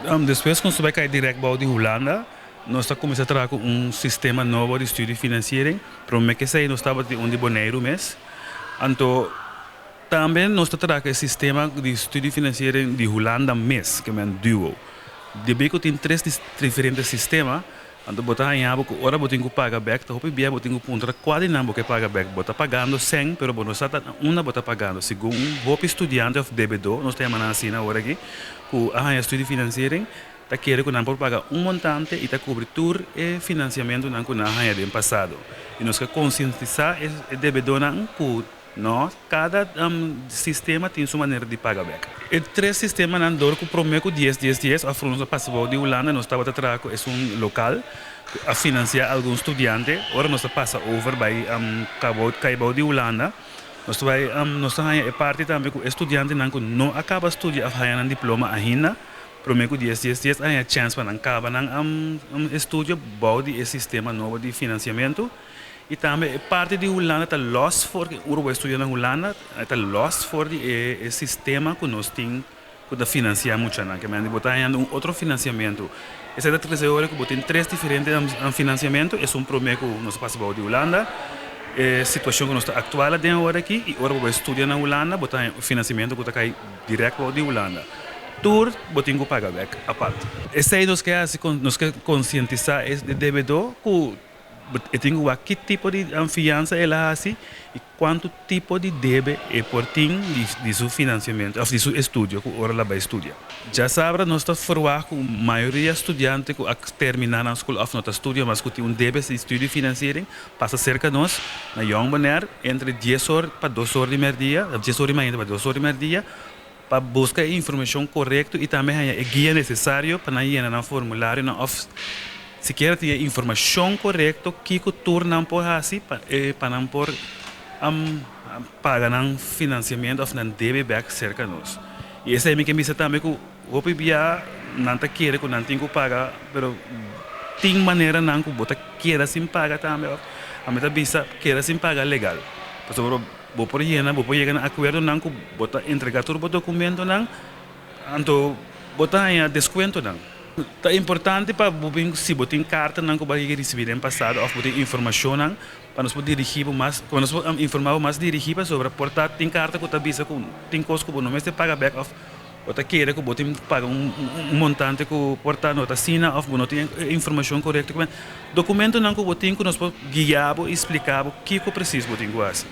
Depois, quando você vai cair direto para a Holanda, nós estamos começando a trabalhar com um sistema novo de estudo financeiro. Para o que sei, nós estamos de janeiro mês. Então, também nós estamos trabalhando com o sistema de estudo financeiro de Holanda mês, que é um duo. De bem que tem três diferentes sistemas. Então, botar em aba, ora botar que paga back, então hope bia botar que contra quase não que paga back, botar pagando 100, pero bom, nós está uma botar pagando. Segundo hope estudante of devedor, nós temos assim na hora aqui, que a estudo financeiro, tá querendo que não por pagar montante e tá cobertura e financiamento não que não há de passado. E nós que conscientizar o devedor não que no, cada sistema tem sua maneira de pagar back. E três sistemas andam com prometo 10, a França passou de Holanda, nós estava trabalhando é um local a financiar algum estudante, agora nós passa over Cabo de Holanda, nós vai nós é parte também com estudante não acaba estudar a fazer um diploma ainda, prometo 10, a chance para acabar estudo bom de sistema novo de financiamento. E também parte de Holanda está lost for o Uruguai estuda na Holanda está lost for o sistema que nós temos que financiar muito não que me botar em outro financiamento essa é 13 horas que botem três diferentes financiamento é prometo que nós passamos de Holanda situação que nós está atual até agora aqui e agora vou estudar na Holanda botar financiamento que está cai direto de Holanda tour botem que pagar back a parte essa aí nós quer conscientizar esse devedor que eu tenho que tipo de fiança ela assim e quanto tipo de deve é por tem de seu financiamento, de seu estudo, que ora ela vai estudar. Já sabe, nós estamos formando com a maioria estudante que terminar na escola ou não estuda, mas que tem deve de estudo financeiro, passa cerca de nós, na young maneira, entre 10 horas para 2 horas de dia, 10 horas e meia para 2 horas de dia, para buscar a informação correta e também a guia necessária para ir no formulário na office. Se quer ter informação correta, que o turno por assim para não por pagar um financiamento ou não deve back cerca de nós. E essa é a minha missão também que o PBA não está querendo que não tem que pagar, mas tem maneira não que bota queira sem pagar também. A minha bisa queira sem pagar legal. Por vou por chegar a acordo não que bota entregar todo o documento não, então bota em desconto não. É importante para se botar carta não que vai receber em passado ou botar informação não para nós poder dirigir mais para nós informar mais dirigir sobre portar tem carta que está bisa com tem coisa que não mas paga back off ou tá queira que botar paga montante que portar nota assina ou não tem informação correta documento não que botar que nós podemos guiar e explicar o que precisa botar quase